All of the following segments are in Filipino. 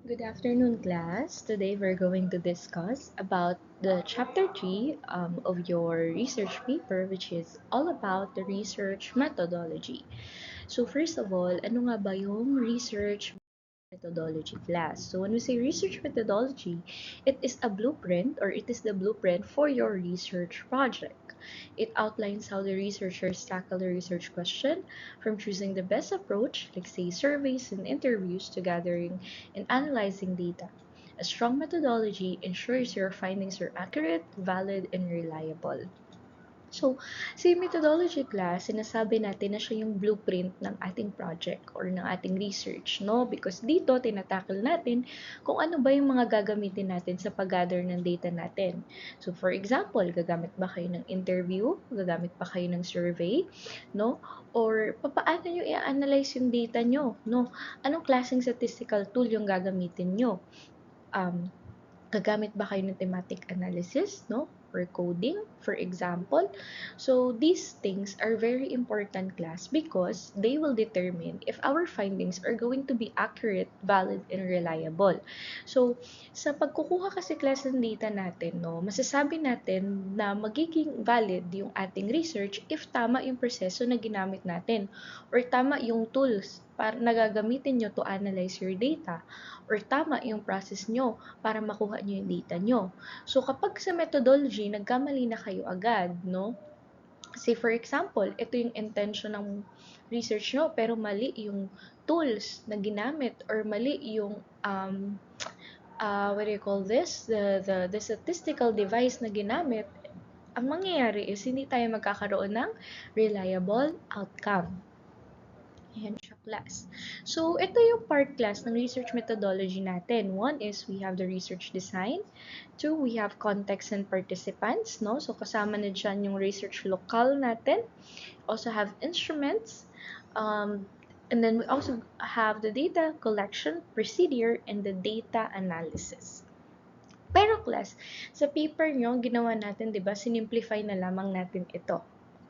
Good afternoon, class. Today we're going to discuss about the chapter 3 of your research paper, which is all about the research methodology. So first of all, ano nga ba yung research methodology, class? So when we say research methodology, it is a blueprint or it is the blueprint for your research project. It outlines how the researchers tackle the research question, from choosing the best approach, like say surveys and interviews, to gathering and analyzing data. A strong methodology ensures your findings are accurate, valid, and reliable. So, sa methodology class, sinasabi natin na siya yung blueprint ng ating project or ng ating research, no? Because dito, tinatakil natin kung ano ba yung mga gagamitin natin sa pag-gather ng data natin. So, for example, gagamit ba kayo ng interview? Gagamit ba kayo ng survey? No? Or, papaano nyo i-analyze yung data nyo? No? Anong klaseng statistical tool yung gagamitin nyo? Um, Gagamit ba kayo ng thematic analysis, no? Or coding, for example. So, these things are very important, class, because they will determine if our findings are going to be accurate, valid, and reliable. So, sa pagkukuha kasi, class, ng data natin, no, masasabi natin na magiging valid yung ating research if tama yung proseso na ginamit natin or tama yung tools para nagagamitin nyo to analyze your data or tama yung process nyo para makuha nyo yung data nyo. So, kapag sa methodology, nagkamali na kayo agad, no? Say for example, ito yung intention ng research nyo, pero mali yung tools na ginamit or mali yung what do you call this? The statistical device na ginamit, ang mangyayari is hindi tayo magkakaroon ng reliable outcome. Ayan siya, class. So, ito yung part, class, ng research methodology natin. One is we have the research design. Two, we have context and participants, no? So, kasama na dyan yung research local natin. Also have instruments. And then we also have the data collection procedure and the data analysis. Pero class, sa paper nyo, ginawa natin, di ba, sinimplify na lamang natin ito.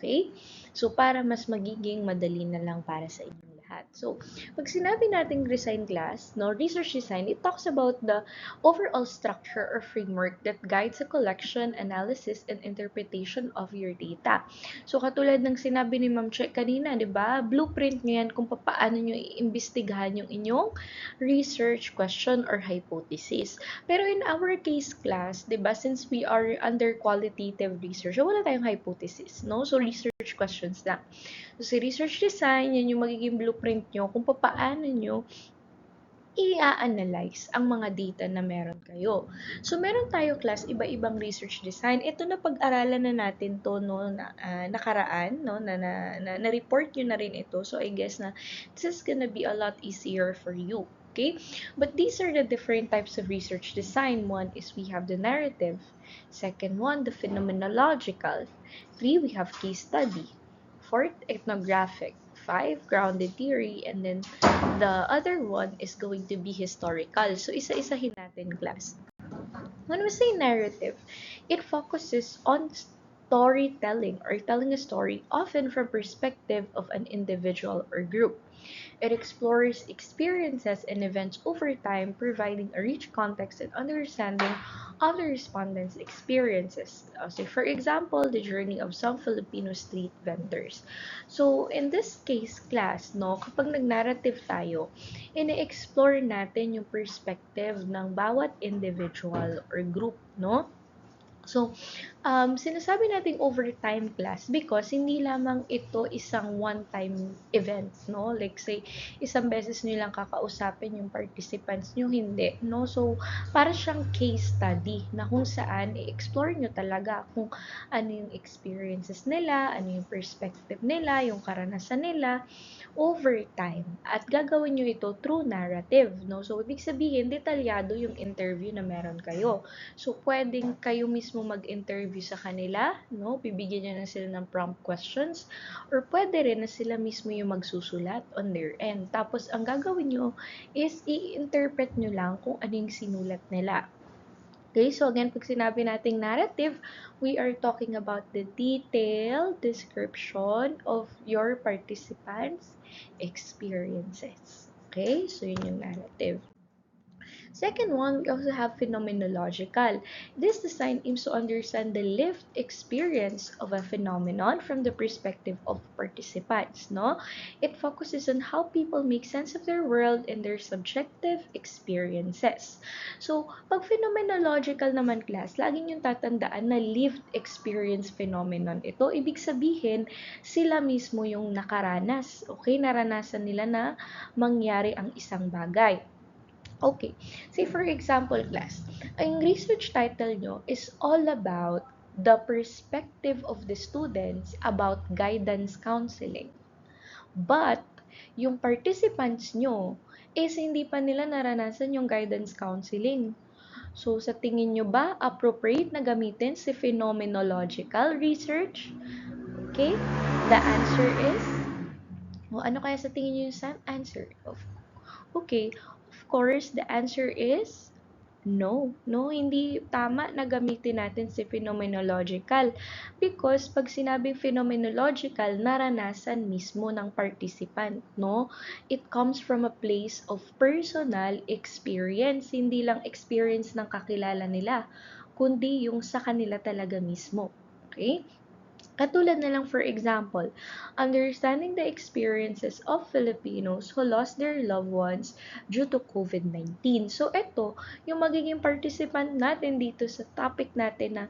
Okay? So, para mas magiging madali na lang para sa inyong lahat. So, pag sinabi nating design class, no, research design, it talks about the overall structure or framework that guides the collection, analysis, and interpretation of your data. So, katulad ng sinabi ni Ma'am Che kanina, di ba, blueprint nyo yan kung paano nyo iimbestigahan yung inyong research question or hypothesis. Pero in our case, class, 'di ba, since we are under qualitative research, so wala tayong hypothesis, no? So research questions lang. So si research design, yan yung magiging blueprint nyo kung paano nyo i-analyze ang mga data na meron kayo. So, meron tayo, class, iba-ibang research design. Ito na pag-aralan na natin to, no, nakaraan, no, na-report nyo na rin ito. So, I guess na this is gonna be a lot easier for you. Okay? But these are the different types of research design. One is we have the narrative. Second one, the phenomenological. Three, we have case study. Fourth, ethnographic. Five, grounded theory. And then the other one is going to be historical. So, isa-isahin natin, class. When we say narrative, it focuses on storytelling or telling a story, often from perspective of an individual or group. It explores experiences and events over time, providing a rich context and understanding of the respondents' experiences. So, for example, the journey of some Filipino street vendors. So, in this case, class, no, kapag nag-narrative tayo, ini-explore natin yung perspective ng bawat individual or group, no? So, sinasabi nating overtime class because hindi lamang ito isang one-time event, no? Like say, isang beses nyo lang kakausapin yung participants nyo, hindi, no? So, para siyang case study na kung saan i-explore nyo talaga kung ano yung experiences nila, ano yung perspective nila, yung karanasan nila, over time. At gagawin nyo ito through narrative, no? So, ibig sabihin, detalyado yung interview na meron kayo. So, pwedeng kayo mismo mag-interview sa kanila, no? Bibigyan nyo na sila ng prompt questions, or pwede rin na sila mismo yung magsusulat on their end. Tapos, ang gagawin nyo is i-interpret nyo lang kung ano yung sinulat nila. Okay, so again, pag sinabi nating narrative, we are talking about the detailed description of your participants' experiences. Okay, so yun yung narrative. Second one, we also have phenomenological. This design aims to understand the lived experience of a phenomenon from the perspective of participants, no? It focuses on how people make sense of their world and their subjective experiences. So, pag phenomenological naman class, lagi niyong tatandaan na lived experience phenomenon. Ito, ibig sabihin, sila mismo yung nakaranas. Okay, naranasan nila na mangyari ang isang bagay. Okay, say for example class, ang research title nyo is all about the perspective of the students about guidance counseling. But, yung participants nyo is hindi pa nila naranasan yung guidance counseling. So, sa tingin nyo ba, appropriate na gamitin si phenomenological research? Okay, the answer is, ano kaya sa tingin nyo yung answer? Okay, of course, the answer is no. No, hindi tama na gamitin natin si phenomenological. Because pag sinabing phenomenological, naranasan mismo ng participant, no? It comes from a place of personal experience. Hindi lang experience ng kakilala nila, kundi yung sa kanila talaga mismo. Okay? Katulad na lang for example, understanding the experiences of Filipinos who lost their loved ones due to COVID-19. So, ito, yung magiging participant natin dito sa topic natin na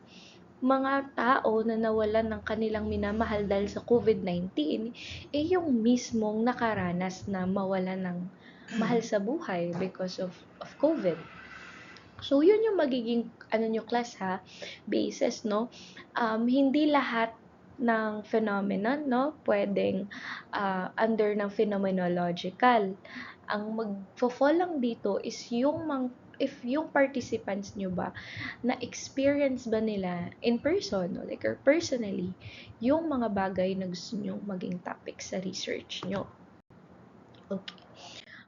mga tao na nawalan ng kanilang minamahal dahil sa COVID-19, yung mismong nakaranas na mawalan ng mahal sa buhay because of COVID. So, yun yung magiging, nyo class ha, basis, no? Hindi lahat ng phenomenon, no, pwedeng under ng phenomenological. Ang magfo-fall lang dito is if yung participants nyo ba, na-experience ba nila in person, no, like or personally, yung mga bagay na gusto nyo maging topic sa research nyo. Okay.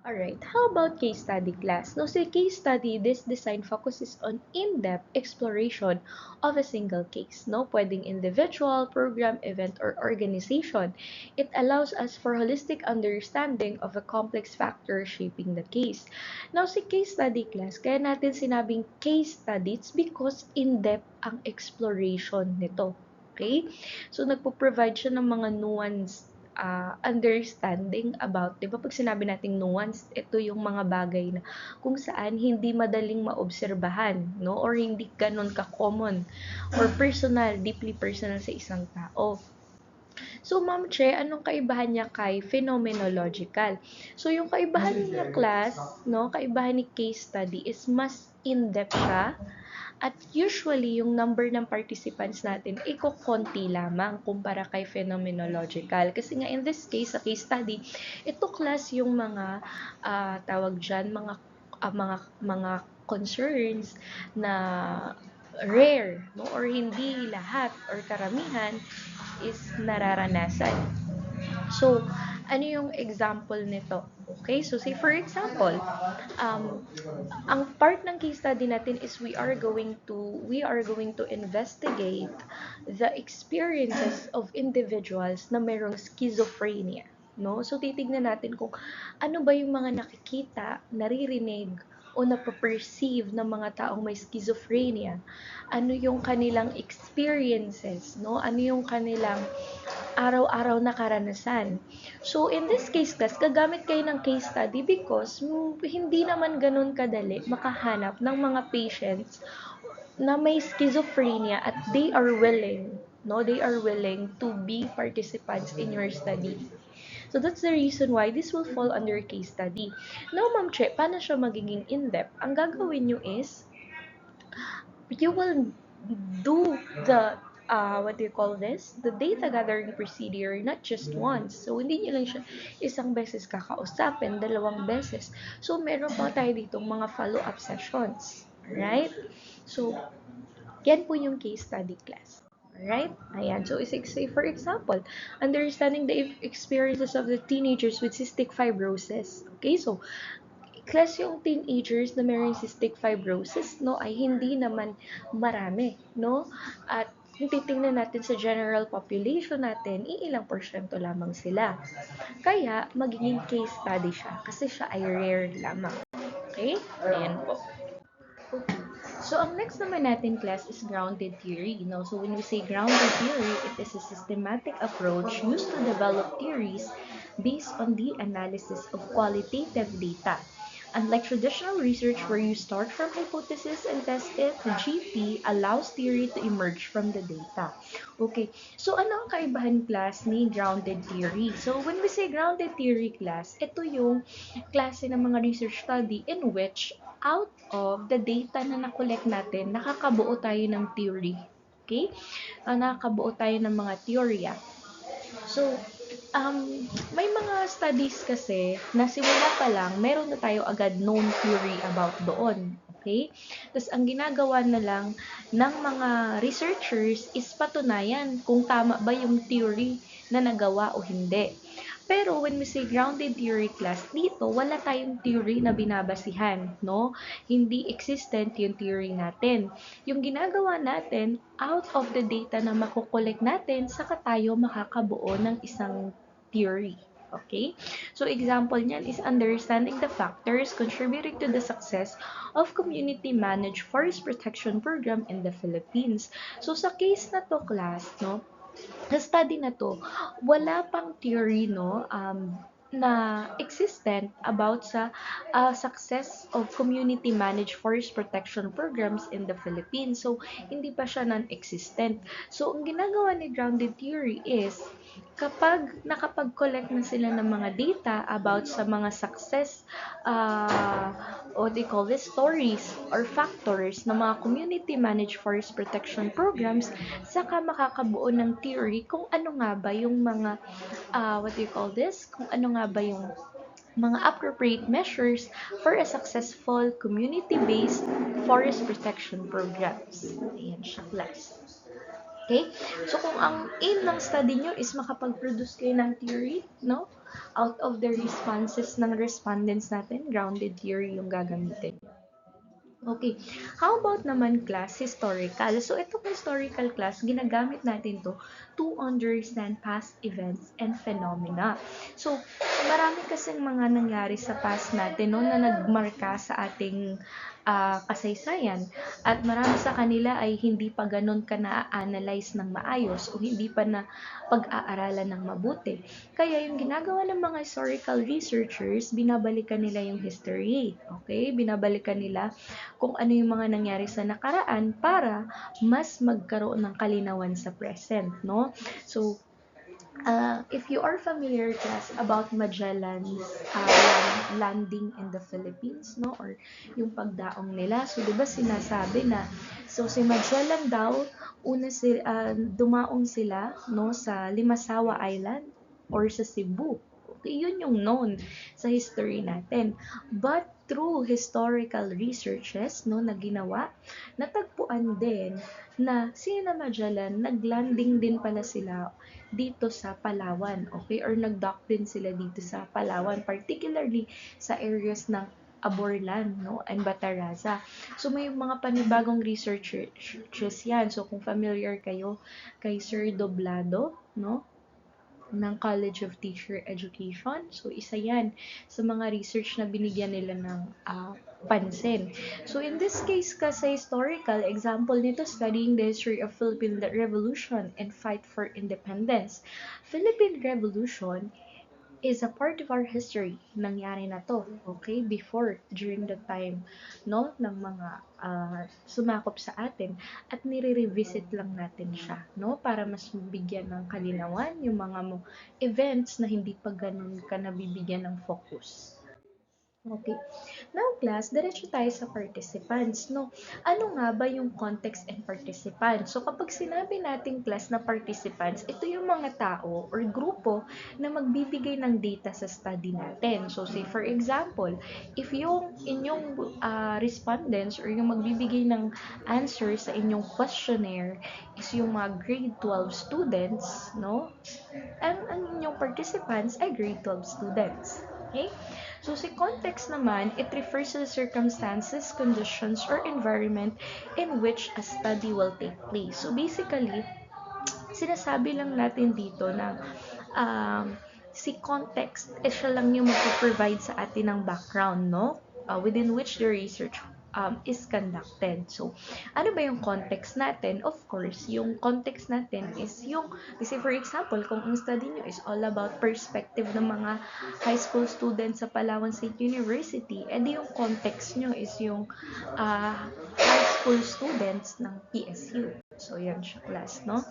Alright, how about case study class? No, sa case study, this design focuses on in-depth exploration of a single case. No, pwedeng individual, program, event, or organization. It allows us for holistic understanding of a complex factor shaping the case. Now, sa case study class, kaya natin sinabing case study, it's because in-depth ang exploration nito. Okay? So, nagpo-provide siya ng mga nuanced understanding about, di ba pag sinabi nating nuance, ito yung mga bagay na kung saan hindi madaling maobserbahan, no? Or hindi ganun ka-common or personal, deeply personal sa isang tao. So, Ma'am Che, anong kaibahan niya kay phenomenological? So, yung kaibahan niya class, no, kaibahan ni case study is mas in-depth siya. At usually, yung number ng participants natin, konti lamang kumpara kay phenomenological. Kasi nga, in this case, sa case study, ito class yung mga, tawag dyan, mga concerns na rare, no? Or hindi lahat or karamihan is nararanasan. So, ano yung example nito? Okay, so say for example, ang part ng case study natin is we are going to investigate the experiences of individuals na mayroong schizophrenia, no? So titignan natin kung ano ba yung mga nakikita, naririnig o napaperceive ng mga taong may schizophrenia. Ano yung kanilang experiences, no? Ano yung kanilang araw-araw na karanasan. So, in this case, guys, gagamit kayo ng case study because hindi naman ganun kadali makahanap ng mga patients na may schizophrenia at they are willing, no? They are willing to be participants in your study. So, that's the reason why this will fall under case study. Now, Ma'am Che, paano siya magiging in-depth? Ang gagawin nyo is, you will do the what do you call this? The data gathering procedure, not just once. So, hindi nyo lang siya isang beses kakausapin, dalawang beses. So, meron pa tayo ditong mga follow-up sessions. Alright? So, yan po yung case study class. Alright? Ayan. So, say for example, understanding the experiences of the teenagers with cystic fibrosis. Okay? So, class yung teenagers na meron cystic fibrosis, no, ay hindi naman marami, no? At kung titingnan natin sa general population natin, iilang porsyento lamang sila. Kaya, magiging case study siya kasi siya ay rare lamang. Okay? Ayan po. Okay. So, ang next naman natin class is grounded theory. No? So, when we say grounded theory, it is a systematic approach used to develop theories based on the analysis of qualitative data. Unlike traditional research where you start from hypothesis and test it, GT allows theory to emerge from the data. Okay, so ano ang kaibahan class ni grounded theory? So when we say grounded theory class, ito yung klase ng mga research study in which out of the data na na-collect natin, nakakabuo tayo ng theory. Okay? Nakakabuo tayo ng mga teorya. So, may mga studies kasi na simula pa lang, meron na tayo agad known theory about doon. Okay? Tapos, ang ginagawa na lang ng mga researchers is patunayan kung tama ba yung theory na nagawa o hindi. Pero when we say grounded theory class, dito wala tayong theory na binabasihan, no? Hindi existent yung theory natin. Yung ginagawa natin, out of the data na makukolek natin, saka tayo makakabuo ng isang theory. Okay? So, example niyan is understanding the factors contributing to the success of community-managed forest protection program in the Philippines. So, sa case na to, class, no, sa study na to, wala pang theory, no, na existent about sa success of community-managed forest protection programs in the Philippines. So, hindi pa siya non-existent. So, ang ginagawa ni grounded theory is, kapag nakapag-collect na sila ng mga data about sa mga success, what they call this, stories or factors ng mga community-managed forest protection programs, saka makakabuo ng theory kung ano nga ba yung mga, what do you call this, kung ano nga ba yung mga appropriate measures for a successful community-based forest protection programs. Ayan siya, class. Okay? So, kung ang aim ng study nyo is makapag-produce kayo ng theory, no? Out of the responses ng respondents natin, grounded theory yung gagamitin. Okay. How about naman class, historical? So, itong historical class, ginagamit natin to understand past events and phenomena. So, marami kasing mga nangyari sa past natin, no, na nagmarka sa ating kasaysayan. At marami sa kanila ay hindi pa ganun ka na-analyze ng maayos o hindi pa na pag-aaralan ng mabuti. Kaya yung ginagawa ng mga historical researchers, binabalikan nila yung history. Okay? Binabalikan nila kung ano yung mga nangyari sa nakaraan para mas magkaroon ng kalinawan sa present, no? So, if you are familiar, class, about Magellan's landing in the Philippines, no? Or yung pagdaong nila. So, di ba sinasabi na, so si Magellan daw, dumaong sila, no, sa Limasawa Island or sa Cebu. Okay, yun yung known sa history natin. But through historical researches, no, na ginawa, natagpuan din na si Magellan, naglanding din pala sila dito sa Palawan, okay? Or nag-dock din sila dito sa Palawan, particularly sa areas ng Aborlan, no, and Bataraza. So, may mga panibagong researchers yan. So, kung familiar kayo kay Sir Doblado, no, ng College of Teacher Education. So, isa yan sa mga research na binigyan nila ng pansin. So, in this case kasi historical, example nito, studying the history of Philippine Revolution and fight for independence. Philippine Revolution is a part of our history. Nangyari na to, okay? Before, during the time, no, ng mga sumakop sa atin at nire-revisit lang natin siya, no? Para mas mabigyan ng kalinawan yung mga events na hindi pa ganun ka nabibigyan ng focus. Okay. Now, class, diretso tayo sa participants, no? Ano nga ba yung context and participants? So, kapag sinabi natin, class, na participants, ito yung mga tao or grupo na magbibigay ng data sa study natin. So, say, for example, if yung inyong respondents or yung magbibigay ng answer sa inyong questionnaire is yung mga grade 12 students, no? Ang inyong participants ay grade 12 students. Okay? So, si context naman, it refers to the circumstances, conditions, or environment in which a study will take place. So, basically, sinasabi lang natin dito na si context, siya lang yung mag-provide sa atin ng background, no? Within which the research is conducted. So, ano ba yung context natin? Of course, yung context natin is yung, kasi for example, kung ang study nyo is all about perspective ng mga high school students sa Palawan State University, edi yung context nyo is yung high school students ng PSU. So, yan siya, class, no?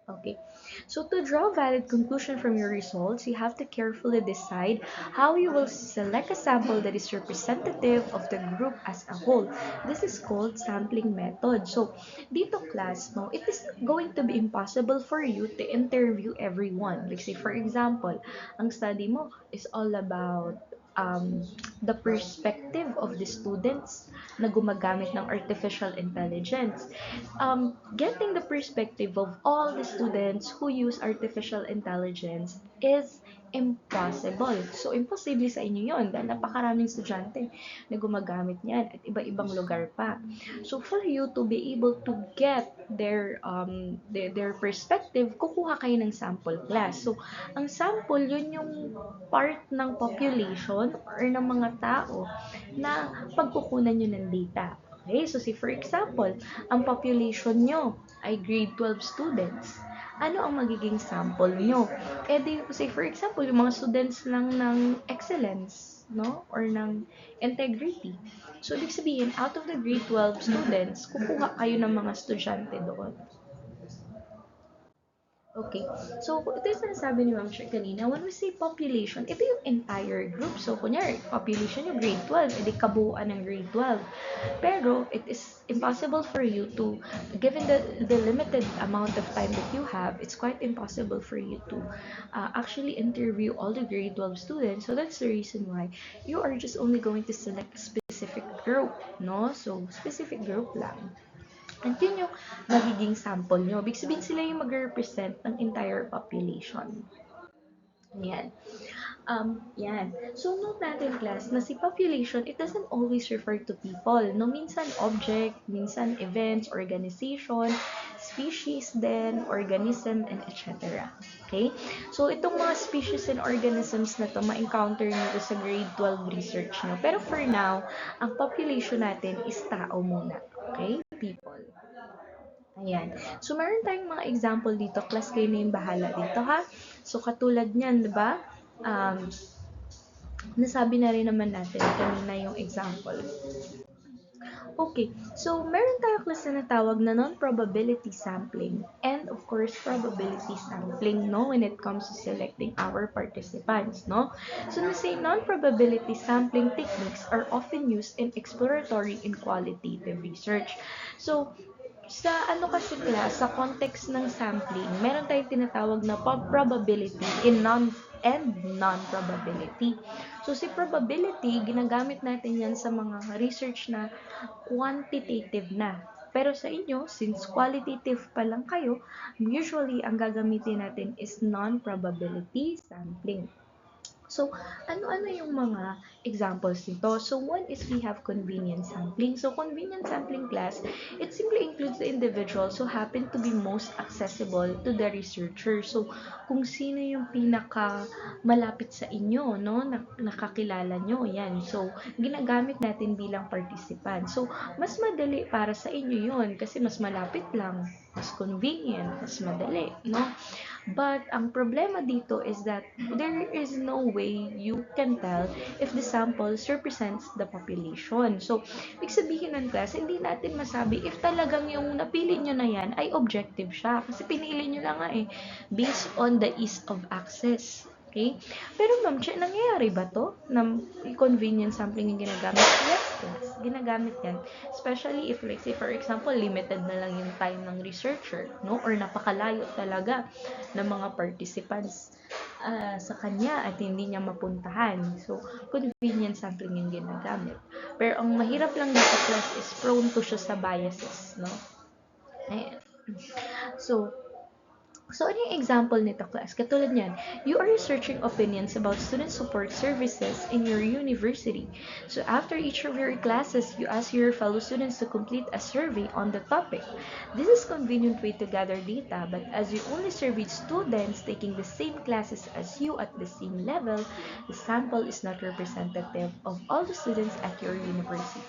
Okay, so to draw a valid conclusion from your results, you have to carefully decide how you will select a sample that is representative of the group as a whole. This is called sampling method. So, dito class, no, it is going to be impossible for you to interview everyone. Like say, for example, ang study mo is all about um, the perspective of the students na gumagamit ng artificial intelligence. Getting the perspective of all the students who use artificial intelligence is impossible. So, imposible sa inyo yon dahil napakaraming estudyante na gumagamit niyan at iba-ibang lugar pa. So, for you to be able to get their perspective, kukuha kayo ng sample class. So, ang sample, yun yung part ng population or ng mga tao na pagkukunan nyo ng data. Okay, so for example, ang population nyo ay grade 12 students. Ano ang magiging sample nyo? Eh di, say for example, yung mga students lang ng excellence, no? Or ng integrity. So, ibig sabihin, out of the grade 12 students, kukuha kayo ng mga estudyante doon. Okay. So, ito yung sinasabi ni Ma'am Cher kanina. When we say population, ito yung entire group. So, kunyari, population yung grade 12, edi kabuuan ng grade 12. Pero, it is impossible for you to, given the limited amount of time that you have, it's quite impossible for you to actually interview all the grade 12 students. So, that's the reason why you are just only going to select a specific group, no? So, specific group lang. At yun yung magiging sample nyo. Ibig sabihin sila yung mag-represent ng entire population. Yan. Yan. So, note natin, class, na si population, it doesn't always refer to people. No, minsan object, minsan events, organization, species then, organism, and etc. Okay? So, itong mga species and organisms na to, ma-encounter nyo to sa grade 12 research nyo. Pero for now, ang population natin is tao muna. Okay? People. Ayan. So, meron tayong mga example dito. Class, kayo na yung bahala dito, ha? So, katulad niyan, di ba? Nasabi na rin naman natin kanina yung example. Okay, so meron tayo class na natawag na non-probability sampling and of course probability sampling, no, when it comes to selecting our participants, no. So na say non-probability sampling techniques are often used in exploratory and qualitative research. So sa ano kasi class, sa context ng sampling, meron tayong tinatawag na probability and non-probability. So, si probability, ginagamit natin yan sa mga research na quantitative na. Pero sa inyo, since qualitative pa lang kayo, usually, ang gagamitin natin is non-probability sampling. So, ano-ano yung mga examples nito? So, one is we have convenience sampling. So, convenience sampling class, it simply includes the individuals who happen to be most accessible to the researcher. So, kung sino yung pinaka malapit sa inyo, no? Nakakilala nyo, yan. So, ginagamit natin bilang participant. So, mas madali para sa inyo yun kasi mas malapit lang, mas convenient, mas madali, no? But ang problema dito is that there is no way you can tell if the samples represents the population. So, ibig sabihin ng class, hindi natin masabi if talagang yung napili nyo na yan ay objective siya. Kasi pinili nyo lang nga eh, based on the ease of access. Okay? Pero ma'am, nangyayari ba to na convenience sampling yung ginagamit? Yes, class. Ginagamit yan. Especially if, like, say, for example, limited na lang yung time ng researcher, no? Or napakalayo talaga ng mga participants sa kanya at hindi niya mapuntahan. So, convenience sampling yung ginagamit. Pero ang mahirap lang dito, class, is prone to siya sa biases, no? Ayan. So, So, ano yung example nito, class? Katulad niyan, you are researching opinions about student support services in your university. So, after each of your classes, you ask your fellow students to complete a survey on the topic. This is a convenient way to gather data, but as you only surveyed students taking the same classes as you at the same level, the sample is not representative of all the students at your university.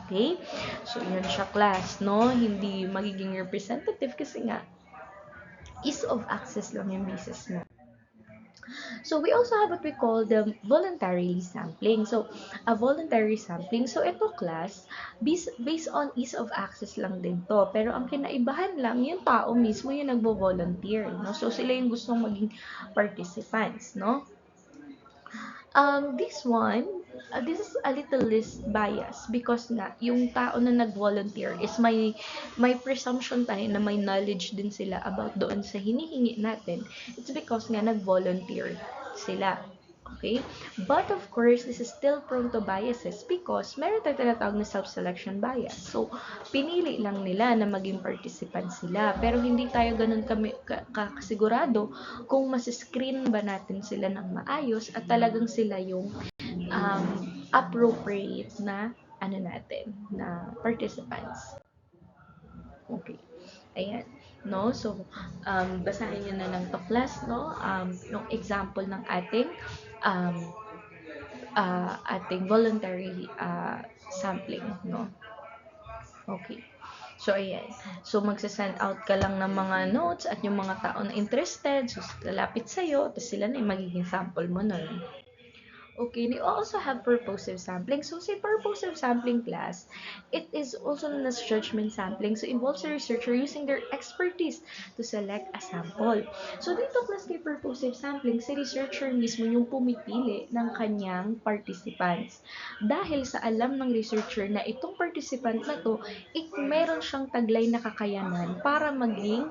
Okay? So, yun siya, class, no? Hindi magiging representative kasi nga, ease of access lang yung basis mo. So we also have what we call the voluntary sampling. So a voluntary sampling, so ito, class, based on ease of access lang din to. Pero ang kinaibahan lang, yung tao mismo yung nagvo-volunteer, no? So sila yung gustong maging participants, no? This is a little less bias because nga, yung tao na nag-volunteer is may presumption tayo na may knowledge din sila about doon sa hinihingi natin. It's because nga nag-volunteer sila. Okay? But of course, this is still prone to biases because meron tayong tinatawag na self-selection bias. So, pinili lang nila na maging participant sila. Pero hindi tayo ganun kasigurado kung mas-screen ba natin sila ng maayos at talagang sila yung appropriate na participants. Okay. Ayan. No? So, basahin nyo na lang to, class, no? Yung example ng um, ating voluntary sampling, no? Okay. So, ayan. So, magsasend out ka lang ng mga notes at yung mga tao na interested, so, lalapit sa'yo, tapos sila na yung magiging sample mo nun. Okay, we also have purposive sampling. So, say purposive sampling, class, it is also known as judgment sampling. So, involves a researcher using their expertise to select a sample. So, dito, class, kay purposive sampling, si researcher mismo yung pumipili ng kanyang participants. Dahil sa alam ng researcher na itong participant na to, meron siyang taglay na kakayanan para maging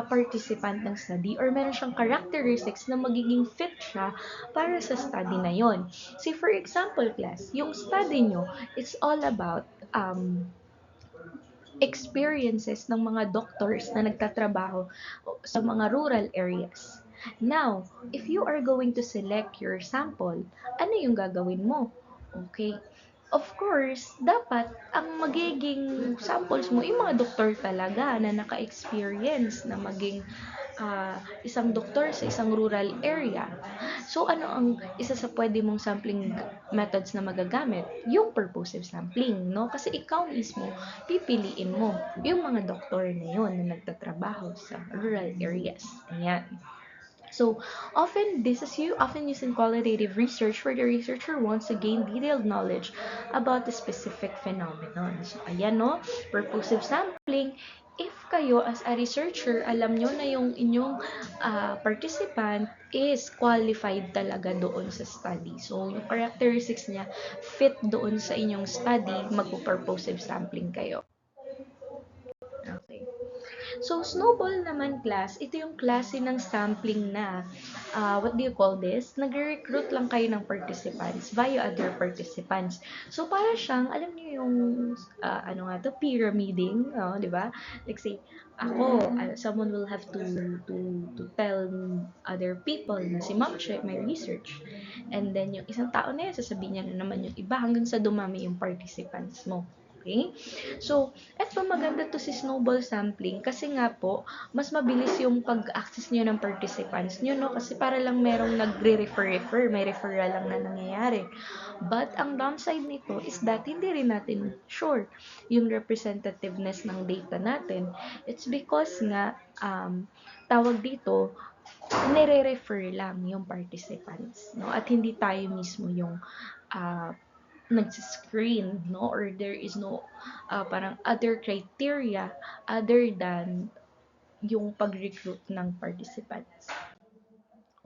participant ng study or meron siyang characteristics na magiging fit siya para sa study na yon. See, for example, class, yung study nyo, it's all about experiences ng mga doctors na nagtatrabaho sa mga rural areas. Now, if you are going to select your sample, ano yung gagawin mo? Okay. Of course, dapat ang magiging samples mo yung mga doktor talaga na naka-experience na maging isang doktor sa isang rural area. So, ano ang isa sa pwede mong sampling methods na magagamit? Yung purposive sampling, no? Kasi ikaw mismo, pipiliin mo yung mga doktor na yun na nagtatrabaho sa rural areas. Ayan. So, this is often used in qualitative research where the researcher wants to gain detailed knowledge about the specific phenomenon. So, ayan, no? Purposive sampling. If kayo as a researcher, alam nyo na yung inyong participant is qualified talaga doon sa study. So, yung characteristics niya fit doon sa inyong study, magpo-purposive sampling kayo. Okay. So, snowball naman, class, ito yung klase ng sampling na, what do you call this? Nagre-recruit lang kayo ng participants via other participants. So, para siyang, alam niyo yung, pyramiding, di ba? Like say, someone will have to tell other people na si Ma'am Che may research. And then, yung isang tao na yun, sasabihin niya na naman yung iba hanggang sa dumami yung participants mo. Okay? So, eto maganda to si snowball sampling kasi nga po, mas mabilis yung pag-access nyo ng participants nyo, no? Kasi para lang merong nagre-refer, may referral lang na nangyayari. But, ang downside nito is that hindi rin natin sure yung representativeness ng data natin. It's because nga, tawag dito, nire-refer lang yung participants, no? At hindi tayo mismo yung nag-screen, no? Or there is no parang other criteria other than yung pag-recruit ng participants.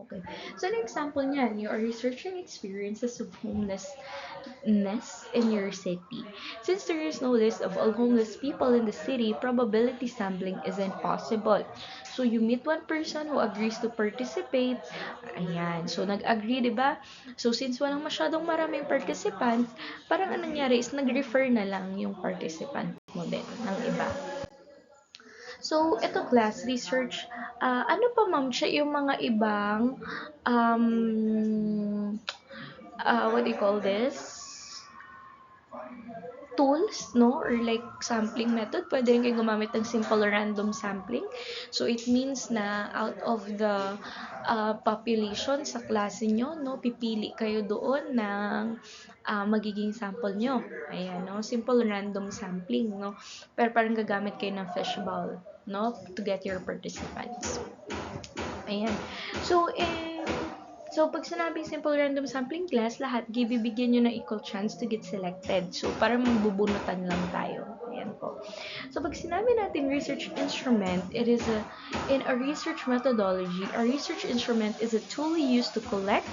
Okay. So, an example niyan, you are researching experiences of homelessness in your city. Since there is no list of all homeless people in the city, probability sampling isn't possible. So, you meet one person who agrees to participate. Ayan. So, nag-agree, di ba? So, since walang masyadong maraming participants, parang anong nangyari is nag-refer na lang yung participant mo din ng iba. So, ito class, research, ano pa ma'am siya yung mga ibang, what do you call this? Tools, no? Or like sampling method. Pwede rin kayo gumamit ng simple random sampling. So, it means na out of the population sa klase nyo, no? Pipili kayo doon ng magiging sample nyo. Ayan, no? Simple random sampling, no? Pero parang gagamit kayo ng fishbowl, no? To get your participants. Ayan. So, pag sinabing simple random sampling class, lahat bibigyan nyo ng equal chance to get selected. So, parang magbubunutan lang tayo. Ayan po. So, pag sinabi natin research instrument, it is in a research methodology, a research instrument is a tool used to collect,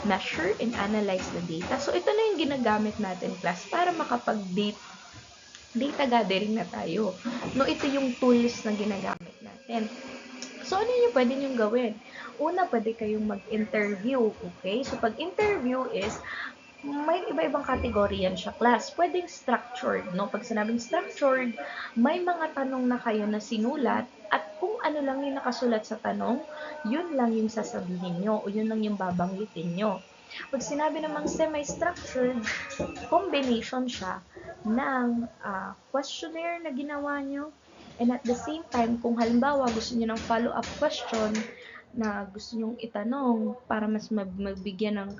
measure, and analyze the data. So, ito na yung ginagamit natin, class, para data gathering na tayo. No, ito yung tools na ginagamit natin. So, ano yung pwede nyo gawin? Una, pwede kayong mag-interview, okay? So, pag interview is, may iba-ibang category yan siya, class. Pwedeng structured, no? Pag sinabing structured, may mga tanong na kayo na sinulat at kung ano lang yung nakasulat sa tanong, yun lang yung sasabihin nyo o yun lang yung babanggitin nyo. Pag sinabi namang semi-structured, combination siya ng questionnaire na ginawa nyo. And at the same time, kung halimbawa gusto niyo ng follow-up question na gusto nyong itanong para mas magbigyan ng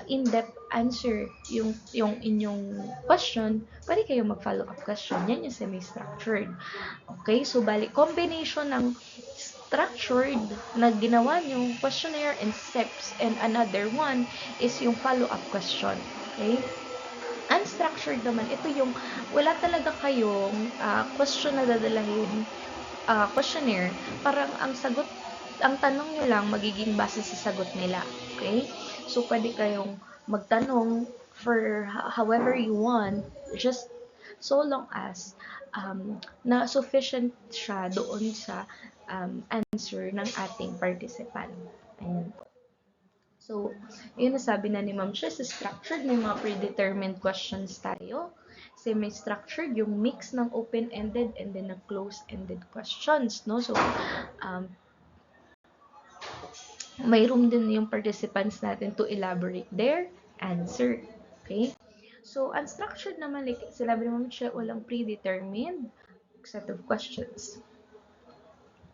in-depth answer yung inyong question, pwede kayo mag-follow-up question. Yan yung semi-structured. Okay? So, bali, combination ng structured na ginawa nyo questionnaire and steps, and another one is yung follow-up question. Okay? Unstructured naman, ito yung wala talaga kayong question na dadalahin, questionnaire, parang ang tanong nyo lang magiging base sa sagot nila. Okay? So, pwede kayong magtanong for however you want, just so long as na sufficient siya doon sa answer ng ating participant. Ayan po. So, yun nasabi na ni Ma'am siya, sa structured, may mga predetermined questions tayo. Semi-structured, yung mix ng open-ended and then ng closed-ended questions, no? So, may room din yung participants natin to elaborate their answer. Okay? So, unstructured naman, like sinabi ni Ma'am siya, walang predetermined set of questions.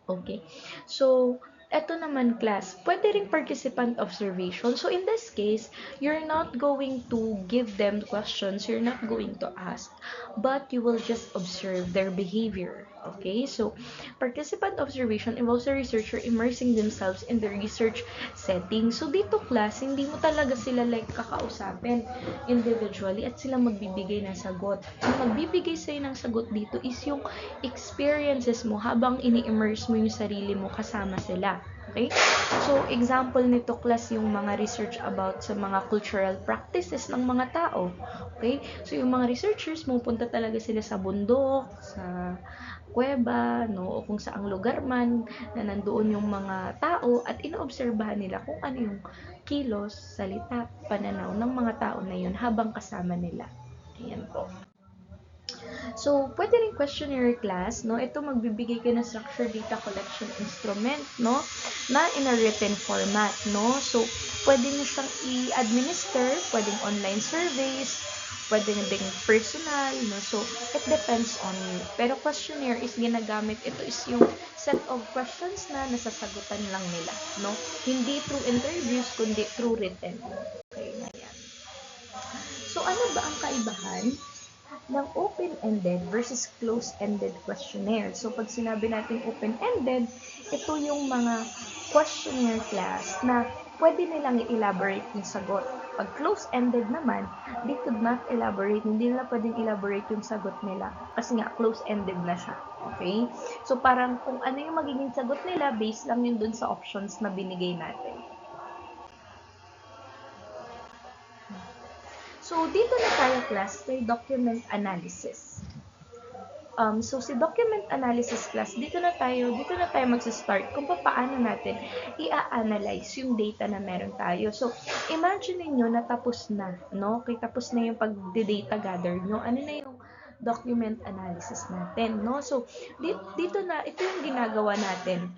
Okay. So, eto naman class, pwede ring participant observation. So, in this case, you're not going to give them questions, you're not going to ask, but you will just observe their behavior. Okay? So, participant observation involves a researcher immersing themselves in the research setting. So, dito class, hindi mo talaga sila like kakausapin individually at sila magbibigay ng sagot. Ang magbibigay sa'yo ng sagot dito is yung experiences mo habang ini-immerse mo yung sarili mo kasama sila. Okay? So, example nito class yung mga research about sa mga cultural practices ng mga tao. Okay? So, yung mga researchers, pupunta talaga sila sa bundok, sa kuweba, no, o kung saang lugar man na nandoon yung mga tao at inoobserbahan nila kung ano yung kilos, salita, pananaw ng mga tao na yun habang kasama nila. Ayan po. So, pwede rin questionnaire class, no? Ito magbibigay kayo ng structured data collection instrument, no? Na in a written format, no? So, pwede nyo siyang i-administer, pwedeng online surveys, pwede na ding personal, no? So, it depends on you. Pero questionnaire is ginagamit, ito is yung set of questions na nasasagutan lang nila, no? Hindi through interviews, kundi through written. Okay, na yan. So, ano ba ang kaibahan ng open-ended versus closed-ended questionnaire? So, pag sinabi natin open-ended, ito yung mga questionnaire class na pwede nilang i-elaborate yung sagot. Pag closed-ended naman, they could not elaborate. Hindi nila pwedeng elaborate yung sagot nila kasi nga closed-ended na siya. Okay? So, parang kung ano yung magiging sagot nila, based lang yun dun sa options na binigay natin. So, dito na tayo class kay document analysis. So, si document analysis class, dito na tayo magsa-start kung paano natin i-analyze yung data na meron tayo. So, imagine niyo na tapos na, no? Kaya tapos na yung pag-data gather nyo. Ano na yung document analysis natin, no? So, dito na, ito yung ginagawa natin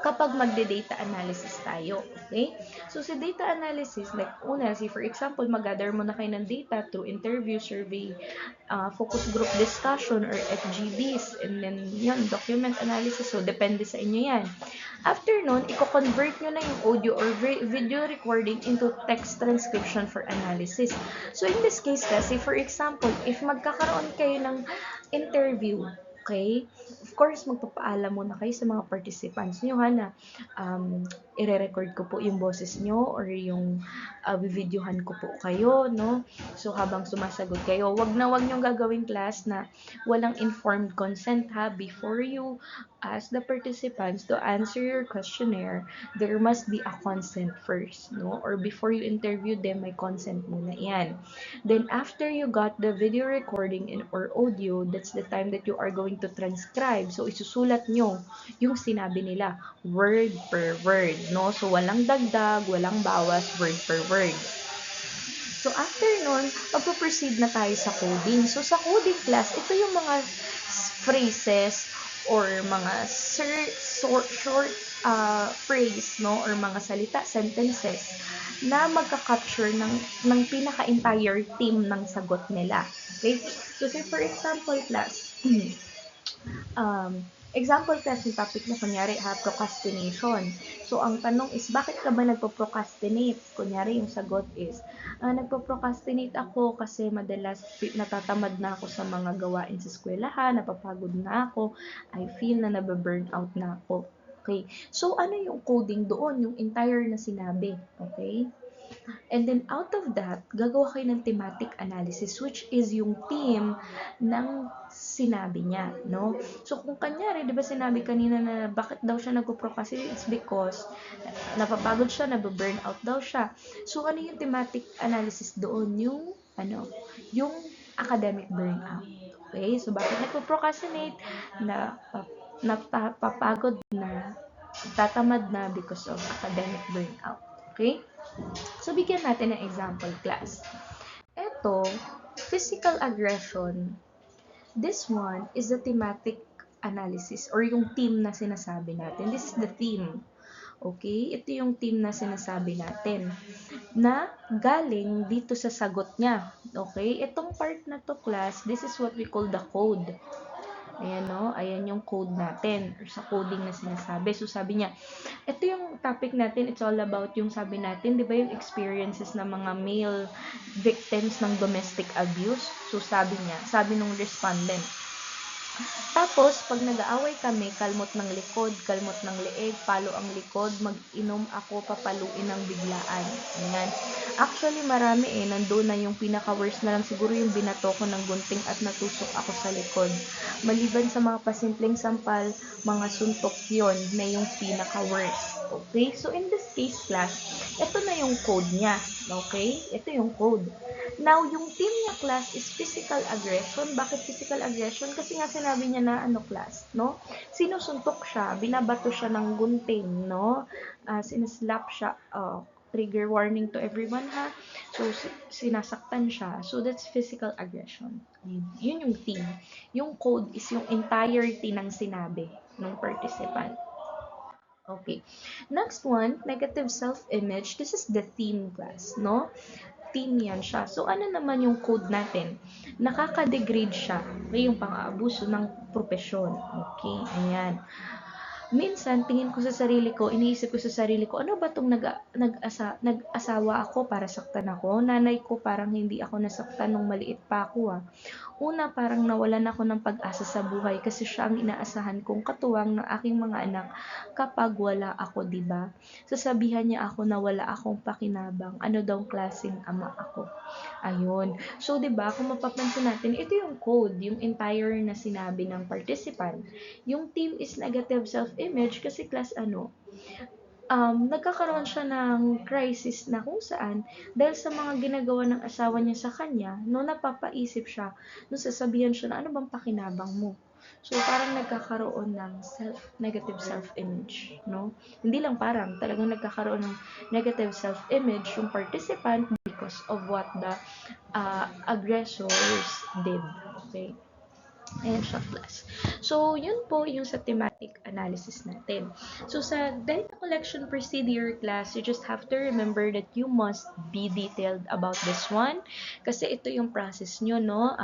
kapag magde-data analysis tayo, okay? So, sa data analysis, like una, say for example, mag-gather mo na kayo ng data through interview, survey, focus group discussion, or FGDs, and then yun, document analysis. So, depende sa inyo yan. After nun, i-convert nyo na yung audio or video recording into text transcription for analysis. So, in this case kasi, for example, if magkakaroon kayo ng interview, okay? Of course, magpapaalam muna kayo sa mga participants nyo, ha, na ire-record ko po yung boses nyo or yung videohan ko po kayo, no? So, habang sumasagot kayo, wag nyo gagawin class na walang informed consent, ha? Before you ask the participants to answer your questionnaire, there must be a consent first, no? Or before you interview them, may consent muna yan. Then, after you got the video recording or audio, that's the time that you are going to transcribe. So, isusulat nyo yung sinabi nila, word per word, no? So, walang dagdag, walang bawas, word per word. So, after nun, magpo-proceed na tayo sa coding. So, sa coding class, ito yung mga phrases or mga short phrase, no? Or mga salita, sentences na magka-capture ng pinaka-entire team ng sagot nila. Okay? So, say for example, class, example class yung topic na kunyari procrastination. So, ang tanong is, bakit ka ba nagpo-procrastinate? Kunyari, yung sagot is, nagpo-procrastinate ako kasi madalas natatamad na ako sa mga gawain sa eskwelahan, napapagod na ako, I feel na nababurn out na ako. Okay? So, ano yung coding doon? Yung entire na sinabi. Okay? And then, out of that, gagawa kayo ng thematic analysis, which is yung theme ng sinabi niya, no? So, kung kanyari, di ba sinabi kanina na bakit daw siya nagpo-procrastinate? It's because napapagod siya, nababurn out daw siya. So, ano yung thematic analysis doon? Yung academic burnout. Okay? So, bakit nagpo-procrastinate? Napapagod na, tatamad na because of academic burnout. Okay? So, bigyan natin ng example class. Ito, physical aggression. This one is the thematic analysis or yung theme na sinasabi natin. This is the theme. Okay? Ito yung theme na sinasabi natin na galing dito sa sagot niya. Okay? Itong part na to class, this is what we call the code. Ayan, no? Ayan yung code natin or sa coding na sinasabi. So, sabi niya, ito yung topic natin, it's all about yung sabi natin, di ba yung experiences ng mga male victims ng domestic abuse? So, sabi nung respondent. Tapos, pag nag-aaway kami, kalmot ng likod, kalmot ng leeg, palo ang likod, mag-inom ako, papaluin ng biglaan. Ayan. Actually, marami nandun na yung pinaka-worst na lang siguro yung binato ko ng gunting at natusok ako sa likod. Maliban sa mga pasimpleng sampal, mga suntok yon na yung pinaka-worst. Okay? So, in this case, class, ito na yung code niya. Okay? Ito yung code. Now, yung team niya, class, is physical aggression. Bakit physical aggression? Kasi nga sinabi niya na, class, no? Sinusuntok siya, binabato siya ng gunting, no? Sinaslap siya, trigger warning to everyone, ha? So, sinasaktan siya. So, that's physical aggression. Yun yung team. Yung code is yung entirety ng sinabi ng participant. Okay. Next one, negative self-image. This is the theme class, no? Theme yan siya. So, ano naman yung code natin? Nakaka-degrade siya. Okay, yung pang-aabuso ng propesyon. Okay, ayan. Minsan, tingin ko sa sarili ko, iniisip ko sa sarili ko, ano ba itong nag-asawa ako para saktan ako? Nanay ko parang hindi ako nasaktan nung maliit pa ako. Una, parang nawalan ako ng pag-asa sa buhay kasi siya ang inaasahan kong katuwang ng aking mga anak kapag wala ako, diba? Sasabihan niya ako na wala akong pakinabang. Ano daw klaseng ama ako? Ayun. So, diba, kung mapapansin natin, ito yung code, yung entire na sinabi ng participant. Yung team is negative self-image kasi class nagkakaroon siya ng crisis na kung saan dahil sa mga ginagawa ng asawa niya sa kanya, no, napapaisip siya, no, sasabihan siya na ano bang pakinabang mo. So, parang nagkakaroon ng negative self-image, no? Hindi lang parang, talagang nagkakaroon ng negative self-image yung participant purpose of what the aggressors did. Okay? Ayan siya, class. So, yun po yung sa thematic analysis natin. So, sa data collection procedure class, you just have to remember that you must be detailed about this one. Kasi ito yung process nyo, no?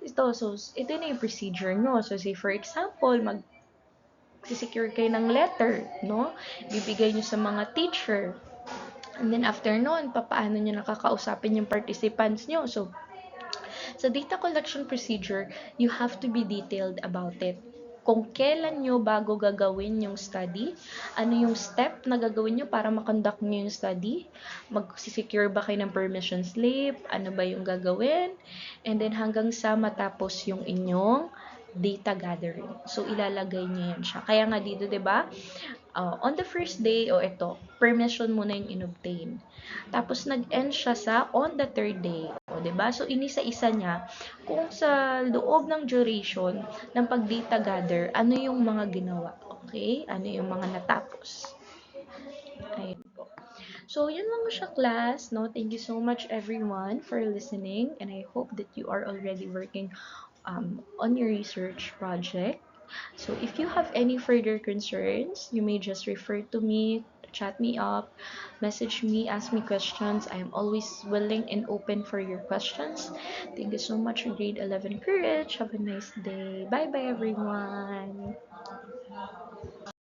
Ito na yung procedure nyo. So, say for example, secure kayo ng letter, no? Bibigay nyo sa mga teacher. And then after nun, paano nyo nakakausapin yung participants nyo? So, sa data collection procedure, you have to be detailed about it. Kung kailan nyo bago gagawin yung study, ano yung step na gagawin nyo para makonduct nyo yung study, mag-secure ba kayo ng permission slip, ano ba yung gagawin, and then hanggang sa matapos yung inyong data gathering. So, ilalagay nyo yan siya. Kaya nga dito, 'di ba? On the first day, ito, permission muna yung inobtain. Tapos, nag-end siya sa on the third day. O, diba? So, inisa-isa niya kung sa loob ng duration ng pag-data gather, ano yung mga ginawa. Okay? Ano yung mga natapos. Ayun po. So, yun lang siya, class. No? Thank you so much, everyone, for listening. And I hope that you are already working on your research project. So if you have any further concerns, you may just refer to me, chat me up, message me, ask me questions. I am always willing and open for your questions. Thank you so much, grade 11 Courage. Have a nice day. Bye bye, everyone.